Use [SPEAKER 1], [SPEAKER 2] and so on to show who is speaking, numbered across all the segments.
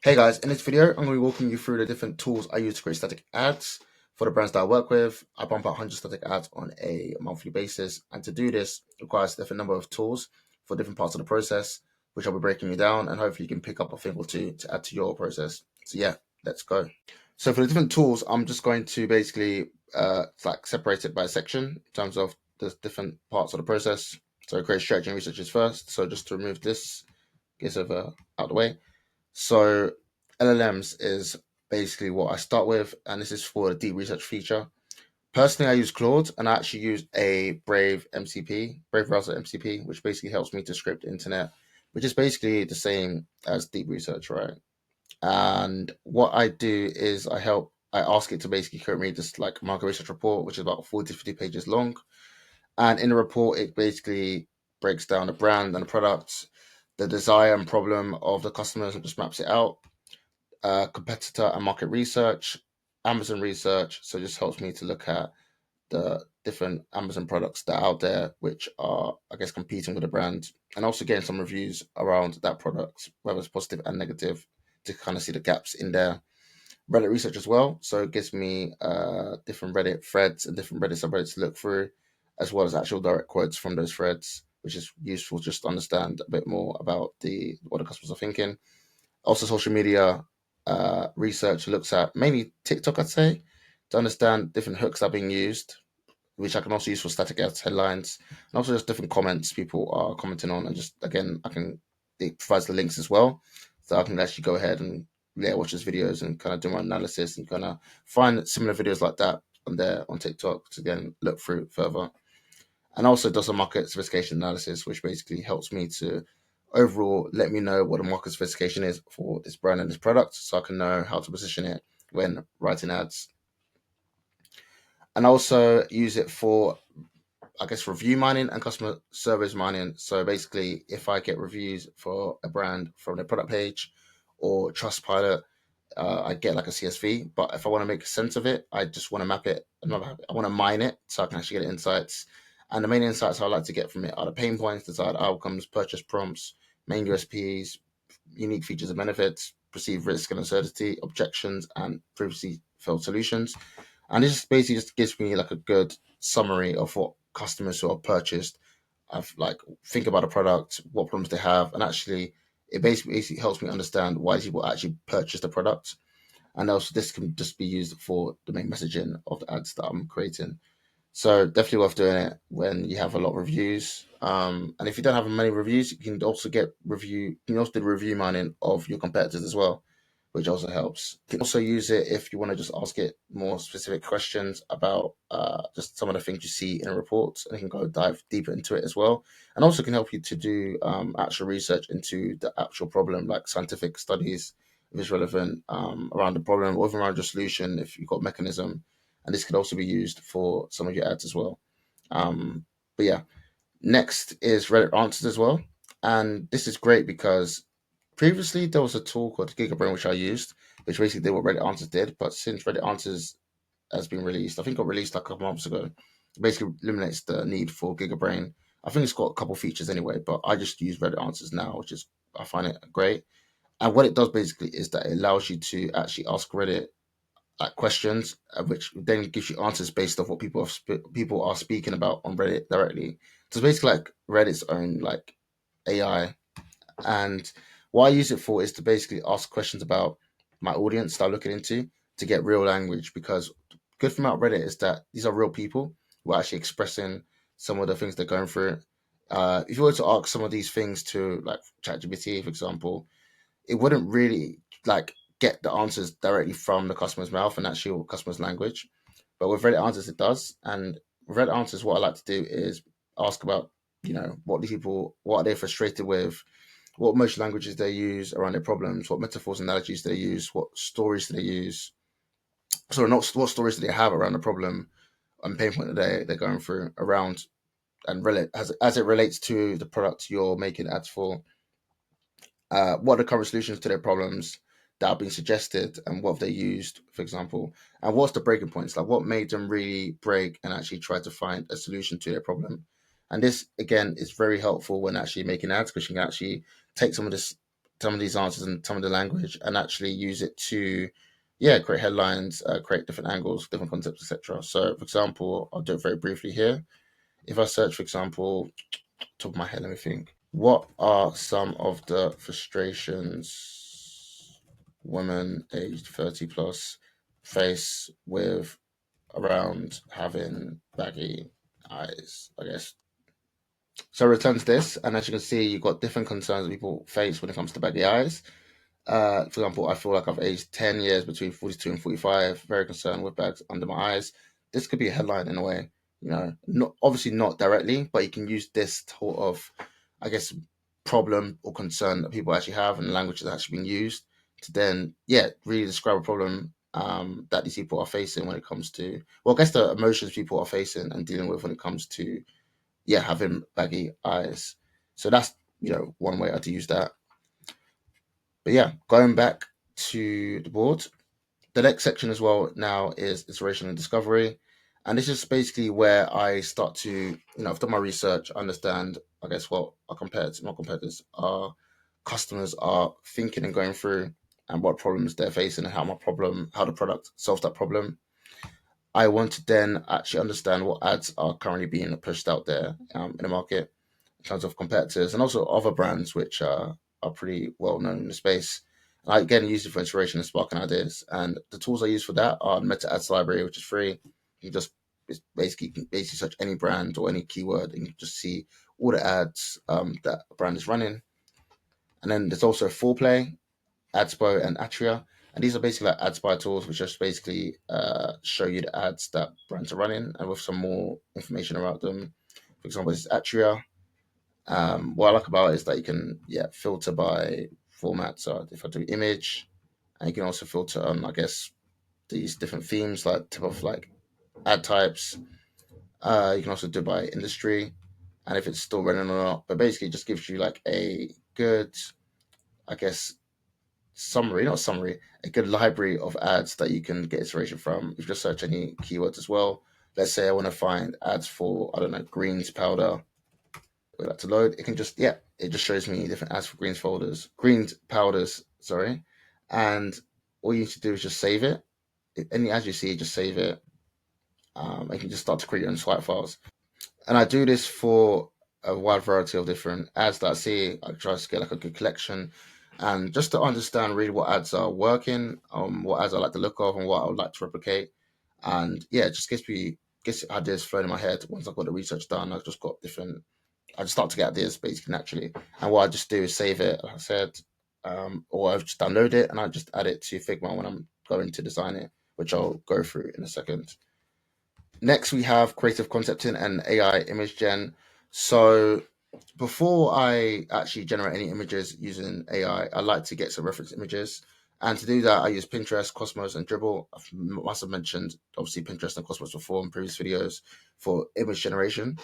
[SPEAKER 1] Hey guys, in this video, I'm going to be walking you through the different tools I use to create static ads for the brands that I work with. I bump out 100 static ads on a monthly basis, and to do this requires a different number of tools for different parts of the process, which I'll be breaking you down, and hopefully you can pick up a thing or two to add to your process. So yeah, let's go. So for the different tools, I'm just going to basically separate it by section in terms of the different parts of the process. So create strategy and research first. So just to remove this, get over out the way. So LLMs is basically what I start with, and this is for the deep research feature. Personally, I use Claude, and I actually use a Brave MCP, Brave Browser MCP, which basically helps me to script internet, which is basically the same as deep research, right? And what I do is I ask it to basically create me this like market research report, which is about 40 to 50 pages long. And in the report, it basically breaks down the brand and the product, the desire and problem of the customers, and just maps it out. Competitor and market research, Amazon research. So it just helps me to look at the different Amazon products that are out there, which are, I guess, competing with the brand, and also getting some reviews around that product, whether it's positive and negative, to kind of see the gaps in there. Reddit research as well. So it gives me different Reddit threads and different Reddit subreddits to look through, as well as actual direct quotes from those threads, which is useful just to understand a bit more about the what the customers are thinking. Also, social media research looks at mainly TikTok, I'd say, to understand different hooks that are being used, which I can also use for static ads headlines, and also just different comments people are commenting on. And just again, it provides the links as well, so I can actually go ahead and watch those videos and kind of do my analysis and kind of find similar videos like that on there on TikTok to again look through further. And also does a market sophistication analysis, which basically helps me to overall let me know what the market sophistication is for this brand and this product, so I can know how to position it when writing ads. And also use it for, I guess, review mining and customer service mining. So basically, if I get reviews for a brand from their product page or Trustpilot, I get like a CSV. But if I want to make sense of it, I just want to map it. I want to mine it so I can actually get insights. And the main insights I like to get from it are the pain points, desired outcomes, purchase prompts, main USPs, unique features and benefits, perceived risk and uncertainty, objections, and previously failed solutions. And this basically just gives me like a good summary of what customers who have purchased have like think about a product, what problems they have, and actually it basically helps me understand why people actually purchase the product. And also this can just be used for the main messaging of the ads that I'm creating. So definitely worth doing it when you have a lot of reviews. And if you don't have many reviews, you can also You can also do review mining of your competitors as well, which also helps. You can also use it if you want to just ask it more specific questions about just some of the things you see in a report, and it can go dive deeper into it as well. And also can help you to do actual research into the actual problem, like scientific studies if it's relevant around the problem, or even around your solution if you've got mechanism. And this could also be used for some of your ads as well. But yeah, next is Reddit Answers as well. And this is great because previously there was a tool called GigaBrain which I used, which basically did what Reddit Answers did. But since Reddit Answers has been released, I think it got released like a couple months ago, it basically eliminates the need for GigaBrain. I think it's got a couple features anyway, but I just use Reddit Answers now, which is I find it great. And what it does basically is that it allows you to actually ask Reddit like questions, which then gives you answers based off what people are speaking about on Reddit directly. So it's basically like Reddit's own like AI. And what I use it for is to basically ask questions about my audience that I'm looking into to get real language. Because good thing about Reddit is that these are real people who are actually expressing some of the things they're going through. If you were to ask some of these things to like ChatGPT, for example, it wouldn't really like get the answers directly from the customer's mouth and actual customer's language. But with Reddit Answers, it does. And with Reddit Answers, what I like to do is ask about, what are they frustrated with, what emotional languages they use around their problems, what metaphors and analogies they use, what stories do they use. Sorry, not what stories do they have around the problem and pain point that they're going through around and relate as it relates to the product you're making ads for. What are the current solutions to their problems that have been suggested, and what have they used, for example, and what's the breaking points, like what made them really break and actually try to find a solution to their problem. And this again is very helpful when actually making ads, because you can actually take some of this some of these answers in some of the language and actually use it to, create headlines, create different angles, different concepts, etc. So, for example, I'll do it very briefly here. If I search, for example, top of my head, let me think. What are some of the frustrations women aged 30 plus face with around having baggy eyes, I guess? So it returns this, and as you can see, you've got different concerns that people face when it comes to baggy eyes. For example, I feel like I've aged 10 years between 42 and 45, very concerned with bags under my eyes. This could be a headline in a way, not obviously not directly, but you can use this sort of, I guess, problem or concern that people actually have and the language that's actually being used to then, really describe a problem that these people are facing when it comes to, well, I guess the emotions people are facing and dealing with when it comes to, having baggy eyes. So that's, one way to use that. But yeah, going back to the board, the next section as well now is iteration and discovery. And this is basically where I start to, I've done my research, understand, I guess, what my competitors, our customers are thinking and going through and what problems they're facing and how the product solves that problem. I want to then actually understand what ads are currently being pushed out there in the market in terms of competitors and also other brands which are pretty well known in the space. And I again use it for inspiration and sparking ideas. And the tools I use for that are Meta Ads Library, which is free. You just you can basically search any brand or any keyword and you just see all the ads that a brand is running. And then there's also Foreplay, AdSpo, and Atria. And these are basically like ad spy tools, which just basically show you the ads that brands are running and with some more information about them. For example, this is Atria. What I like about it is that you can filter by format. So if I do image, and you can also filter on, I guess, these different themes like type of like ad types. You can also do by industry and if it's still running or not. But basically, it just gives you like a good, I guess, not summary, a good library of ads that you can get inspiration from. If you just search any keywords as well. Let's say I want to find ads for, I don't know, greens powder. Wait that to load. It can just, it just shows me different ads for greens powders, sorry. And all you need to do is just save it. Any ads you see, just save it. You can just start to create your own swipe files. And I do this for a wide variety of different ads that I see. I try to get like a good collection and just to understand really what ads are working, what ads I like the look of and what I would like to replicate. And it just gets ideas flowing in my head. Once I've got the research done, I just start to get ideas basically naturally. And what I just do is save it, like I said, or I just download it and I just add it to Figma when I'm going to design it, which I'll go through in a second. Next, we have creative concepting and AI image gen. So before I actually generate any images using AI, I like to get some reference images. And to do that, I use Pinterest, Cosmos, and Dribbble. I must have mentioned, obviously, Pinterest and Cosmos before in previous videos for image generation.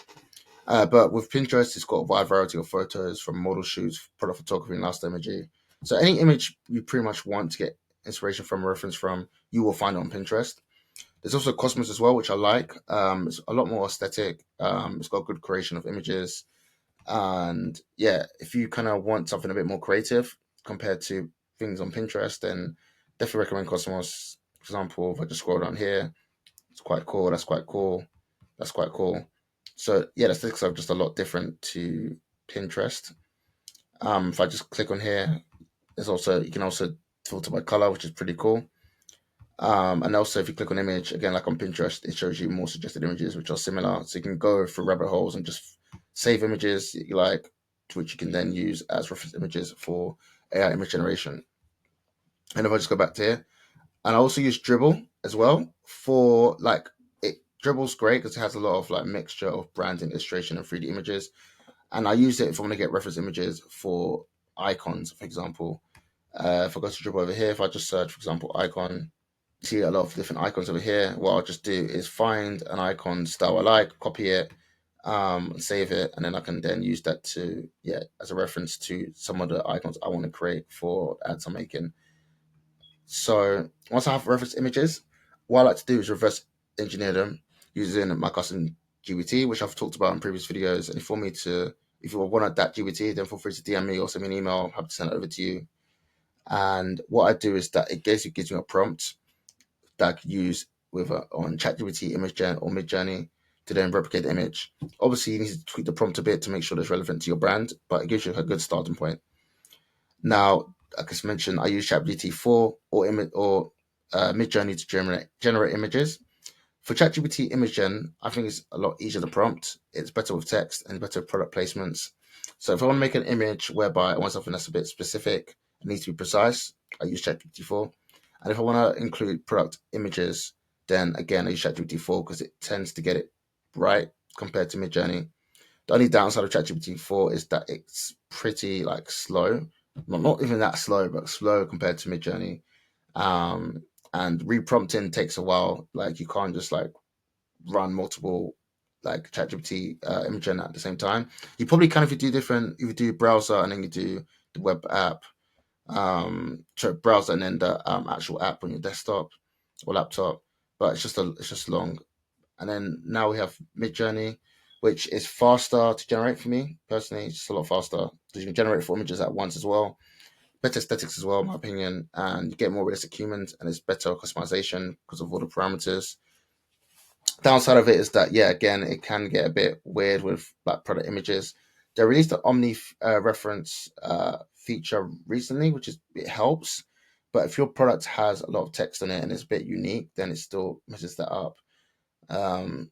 [SPEAKER 1] But with Pinterest, it's got a wide variety of photos from model shoots, product photography, and lifestyle imagery. So any image you pretty much want to get inspiration from, reference from, you will find it on Pinterest. There's also Cosmos as well, which I like. It's a lot more aesthetic. It's got good creation of images. And if you kind of want something a bit more creative compared to things on Pinterest, then definitely recommend Cosmos. For example, if I just scroll down here, it's quite cool. That's quite cool. That's quite cool. So the aesthetics are just a lot different to Pinterest. If I just click on here, you can also filter by color, which is pretty cool. And also, if you click on image, again, like on Pinterest, it shows you more suggested images, which are similar. So you can go through rabbit holes and just save images that you like, which you can then use as reference images for AI image generation. And if I just go back to here, and I also use Dribbble as well for like it. Dribbble's great because it has a lot of like mixture of branding, illustration, and 3D images. And I use it if I want to get reference images for icons, for example. If I go to Dribbble over here, if I just search, for example, icon, see a lot of different icons over here. What I'll just do is find an icon style I like, copy it, save it, and then I can then use that to as a reference to some of the icons I want to create for ads I'm making. So once I have reference images, what I like to do is reverse engineer them using my custom GPT, which I've talked about in previous videos. And if you want that GPT, then feel free to DM me or send me an email. I'm happy to send it over to you. And what I do is that it basically gives me a prompt that I could use with on ChatGPT, ImageGen, or Midjourney to then replicate the image. Obviously, you need to tweak the prompt a bit to make sure it's relevant to your brand, but it gives you a good starting point. Now, like I mentioned, I use ChatGPT 4 or Midjourney to generate images. For ChatGPT ImageGen, I think it's a lot easier to prompt. It's better with text and better product placements. So if I want to make an image whereby I want something that's a bit specific and needs to be precise, I use ChatGPT 4. And if I want to include product images, then again I use ChatGPT 4 because it tends to get it right compared to Midjourney. The only downside of ChatGPT 4 is that it's pretty like slow. Not even that slow, but slow compared to Midjourney. Um, and reprompting takes a while. Like you can't just like run multiple like ChatGPT Imagen at the same time. You probably can if you do different. If you do browser and then you do the web app, browser and then the actual app on your desktop or laptop. But it's just long. And then now we have Midjourney, which is faster to generate for me personally. It's just a lot faster because you can generate 4 images at once as well. Better aesthetics as well, in my opinion, and you get more realistic humans, and it's better customization because of all the parameters. Downside of it is that yeah, again, it can get a bit weird with like product images. They released the Omni reference feature recently, which is it helps. But if your product has a lot of text on it and it's a bit unique, then it still messes that up.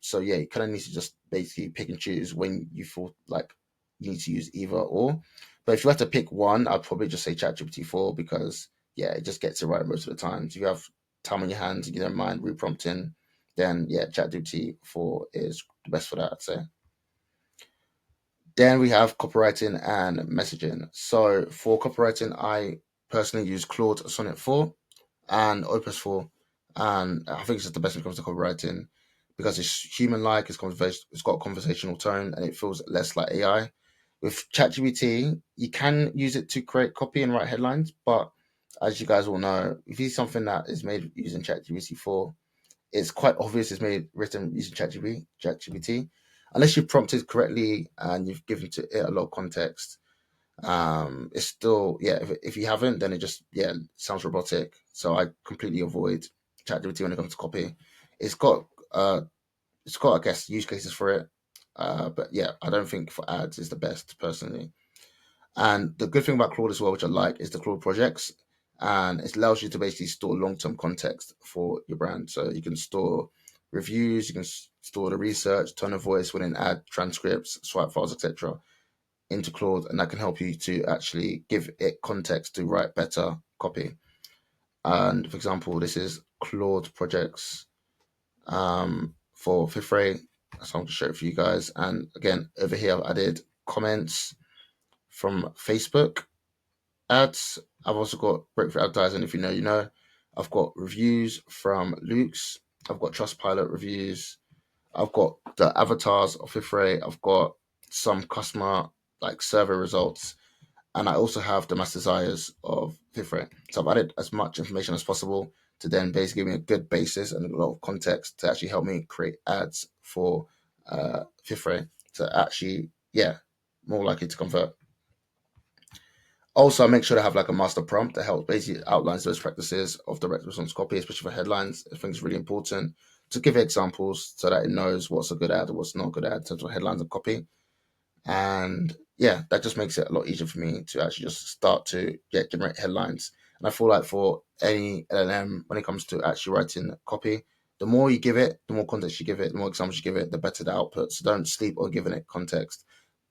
[SPEAKER 1] So yeah, you kind of need to just basically pick and choose when you feel like you need to use either or. But if you have to pick one, I'd probably just say ChatGPT 4 because yeah, it just gets it right most of the time. If you have time on your hands and you don't mind reprompting, then yeah, ChatGPT 4 is the best for that, I'd say. Then we have copywriting and messaging. So for copywriting, I personally use Claude Sonnet 4 and Opus 4. And I think it's just the best when it comes to copywriting because it's human like, it's got a conversational tone, and it feels less like AI. With ChatGPT, you can use it to create copy and write headlines, but as you guys all know, if you see something that is made using ChatGPT 4, it's quite obvious it's made written using ChatGPT. Unless you prompted correctly and you've given to it a lot of context, it's still yeah. If you haven't, then it just yeah sounds robotic. So I completely avoid ChatGPT when it comes to copy. It's got uh, it's got I guess use cases for it, but yeah, I don't think for ads is the best personally. And the good thing about Claude as well, which I like, is the Claude projects, and it allows you to basically store long term context for your brand. So you can store reviews, you can store the research, tone of voice within ad transcripts, swipe files, etc. into Claude, and that can help you to actually give it context to write better copy. And for example, this is Claude projects for Fifth Ray. So I'm going to show it for you guys. And again, over here, I've added comments from Facebook ads. I've also got Breakthrough Advertising. If you know, you know. I've got reviews from Luke's. I've got Trustpilot reviews. I've got the avatars of Fifth Ray. I've got some customer like survey results, and I also have the mass desires of Fifth Ray. So I've added as much information as possible to then basically give me a good basis and a lot of context to actually help me create ads for Fifth Ray to actually, yeah, more likely to convert. Also, I make sure to have like a master prompt that helps basically outlines those practices of direct response copy, especially for headlines. I think it's really important to give examples so that it knows what's a good ad or what's not a good ad in terms of headlines and copy. And yeah, that just makes it a lot easier for me to actually just start to generate headlines. And I feel like for any LLM, when it comes to actually writing copy, the more you give it, the more context you give it, the more examples you give it, the better the output. So don't sleep on giving it context.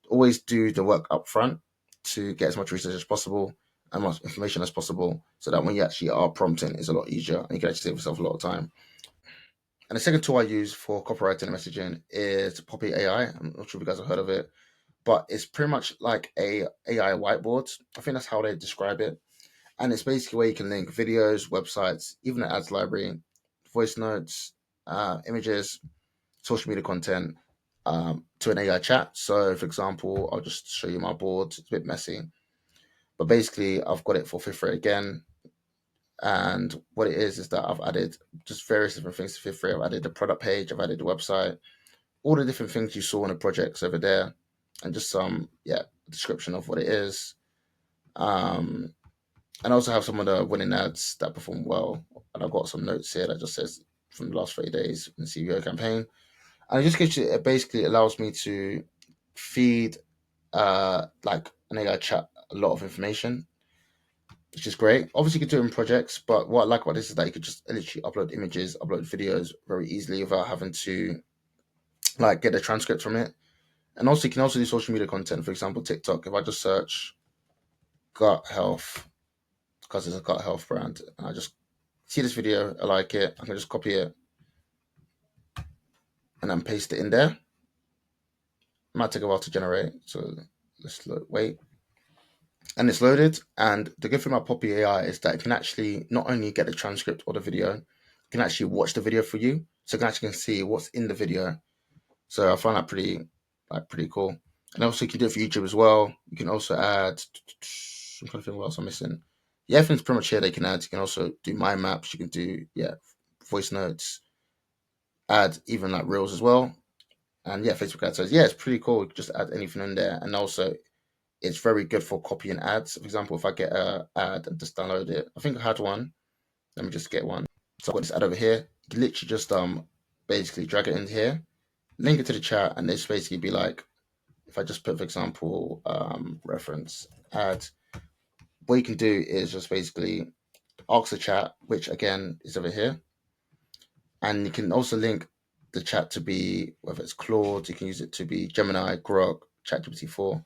[SPEAKER 1] Always do the work up front to get as much research as possible and much information as possible so that when you actually are prompting, it's a lot easier and you can actually save yourself a lot of time. And the second tool I use for copywriting and messaging is Poppy AI. I'm not sure if you guys have heard of it, but it's pretty much like a AI whiteboard. I think that's how they describe it. And it's basically where you can link videos, websites, even an ads library, voice notes, images, social media content to an AI chat. So, for example, I'll just show you my board. It's a bit messy, but basically, I've got it for Fifth Ray again. And what it is that I've added just various different things to Fifth Ray. I've added the product page, I've added the website, all the different things you saw in the projects over there, and just some, yeah, description of what it is. Um, And I also have some of the winning ads that perform well. And I've got some notes here that just says from the last 30 days in the CVO campaign. And it just gives you, it basically allows me to feed like an AI chat a lot of information, which is great. Obviously, you can do it in projects, but what I like about this is that you could just literally upload images, upload videos very easily without having to like get the transcript from it. And also, you can also do social media content. For example, TikTok. If I just search gut health, because it's a gut health brand, and I just see this video, I like it, I can just copy it and then paste it in there. It might take a while to generate, so wait. And it's loaded. And the good thing about Poppy AI is that it can actually not only get the transcript or the video, it can actually watch the video for you, so you can actually see what's in the video. So I find that pretty cool. And also, you can do it for YouTube as well. You can also add. I'm trying to think what else I'm missing. Yeah, everything's pretty much here. They can add. You can also do mind maps. You can do voice notes. Add even like reels as well. And yeah, Facebook ads. So yeah, it's pretty cool. Just add anything in there. And also, it's very good for copying ads. For example, if I get a ad and just download it, I think I had one. Let me just get one. So I've got this ad over here. You can literally just basically drag it in here, link it to the chat, and this basically be like, if I just put, for example, reference ad, what you can do is just basically ask the chat, which again is over here, and you can also link the chat to be whether it's Claude, you can use it to be Gemini, Grok, ChatGPT 4.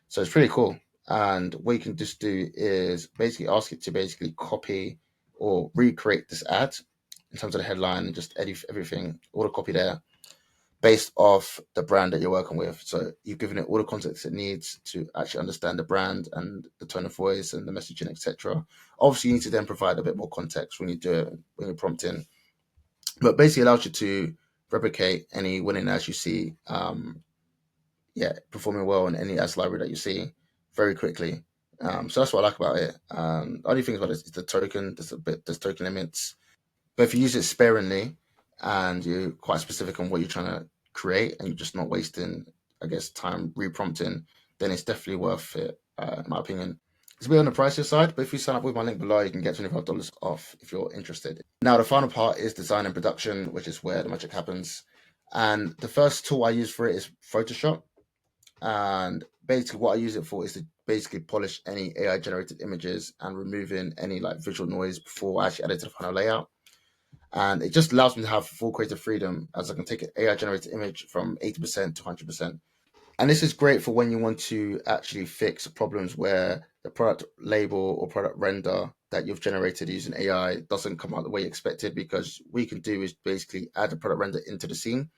[SPEAKER 1] So it's pretty cool. And what you can just do is basically ask it to basically copy or recreate this ad in terms of the headline and just edit everything, all the copy there based off the brand that you're working with. So you've given it all the context it needs to actually understand the brand and the tone of voice and the messaging, etc. Obviously, you need to then provide a bit more context when you do it, when you're prompting. But basically allows you to replicate any winning ads you see, performing well in any ads library that you see very quickly. So that's what I like about it. The only thing about it is the token. There's token limits, but if you use it sparingly and you're quite specific on what you're trying to create and you're just not wasting, I guess, time reprompting, then it's definitely worth it, in my opinion. It's a bit on the pricier side, but if you sign up with my link below, you can get $25 off if you're interested. Now, the final part is design and production, which is where the magic happens. And the first tool I use for it is Photoshop. And basically, what I use it for is to basically polish any AI generated images and removing any like visual noise before I actually add it to the final layout. And it just allows me to have full creative freedom as I can take an AI generated image from 80% to 100%. And this is great for when you want to actually fix problems where the product label or product render that you've generated using AI doesn't come out the way you expected, because what you can do is basically add the product render into the scene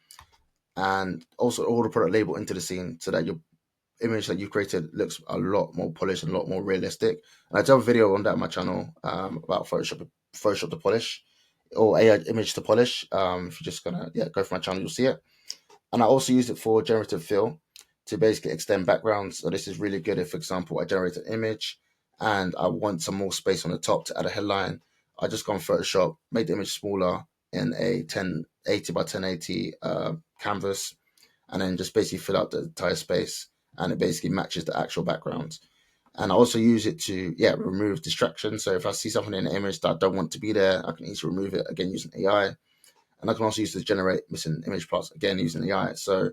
[SPEAKER 1] and also all the product label into the scene so that your image that you've created looks a lot more polished and a lot more realistic. And I do have a video on that on my channel about Photoshop to polish or AI image to polish. If you're just gonna go for my channel, you'll see it. And I also use it for generative fill to basically extend backgrounds. So this is really good if, for example, I generate an image and I want some more space on the top to add a headline. I just go on Photoshop, make the image smaller in a 1080 by 1080 canvas, and then just basically fill out the entire space, and it basically matches the actual background. And I also use it to remove distractions. So if I see something in an image that I don't want to be there, I can easily remove it again using AI. And I can also use it to generate missing image parts again using AI. So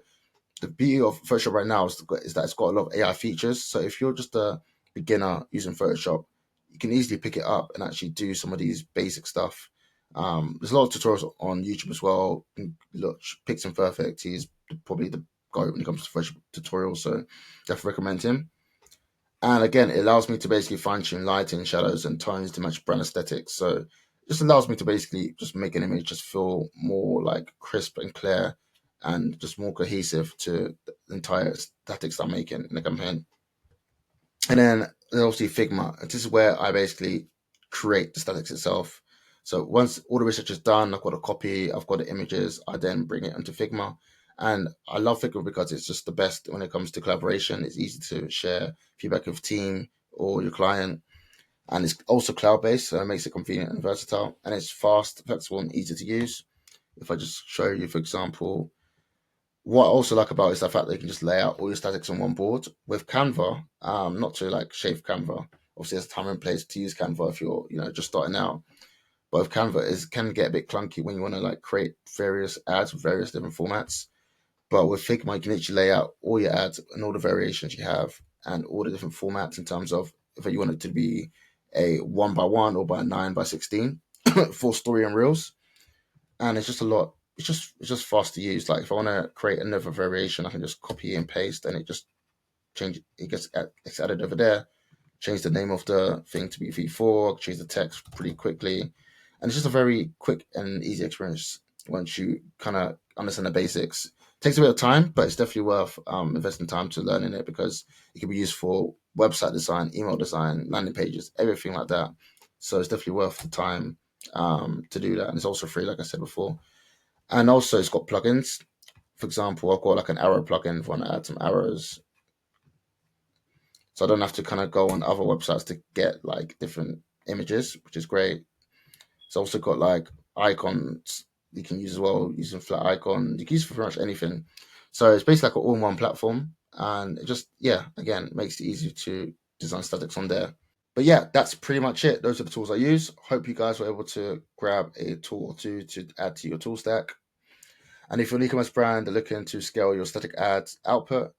[SPEAKER 1] the beauty of Photoshop right now is that it's got a lot of AI features. So if you're just a beginner using Photoshop, you can easily pick it up and actually do some of these basic stuff. There's a lot of tutorials on YouTube as well. Look, Pixelperfect, he's probably the guy when it comes to Photoshop tutorials, so definitely recommend him. And again, it allows me to basically fine tune lighting, shadows, and tones to match brand aesthetics. So it just allows me to basically just make an image just feel more like crisp and clear and just more cohesive to the entire aesthetics I'm making in the campaign. And then there's obviously Figma. This is where I basically create the statics itself. So once all the research is done, I've got a copy, I've got the images, I then bring it into Figma. And I love Figma because it's just the best when it comes to collaboration. It's easy to share feedback with team or your client. And it's also cloud-based, so it makes it convenient and versatile. And it's fast, flexible, and easy to use. If I just show you, for example, what I also like about it is the fact that you can just lay out all your statics on one board. With Canva, not to like shave Canva, Obviously, there's a time and place to use Canva if you're, just starting out. But with Canva, it can get a bit clunky when you want to like create various ads with various different formats. But with Figma, you can literally lay out all your ads and all the variations you have and all the different formats in terms of if you want it to be a 1 by 1 or by 9 by 16 for story and reels. And it's just a lot. It's just fast to use. Like if I want to create another variation, I can just copy and paste, and it just change. It gets added over there. Change the name of the thing to be V4. Change the text pretty quickly, and it's just a very quick and easy experience once you kind of understand the basics. Takes a bit of time, but it's definitely worth investing time to learn in it because it can be used for website design, email design, landing pages, everything like that. So it's definitely worth the time to do that, and it's also free, like I said before. And also, it's got plugins. For example, I've got like an arrow plugin if I want to add some arrows, so I don't have to kind of go on other websites to get like different images, which is great. It's also got like icons you can use as well, using flat icon. You can use it for pretty much anything. So it's basically like an all-in-one platform, and it just again makes it easy to design statics on there. But yeah, that's pretty much it. Those are the tools I use. Hope you guys were able to grab a tool or two to add to your tool stack. And if you're an e-commerce brand looking to scale your static ads output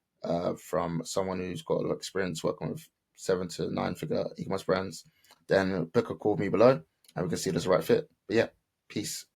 [SPEAKER 1] from someone who's got a lot of experience working with 7 to 9 figure e-commerce brands, then book a call with me below and we can see if there's a right fit. But yeah, peace.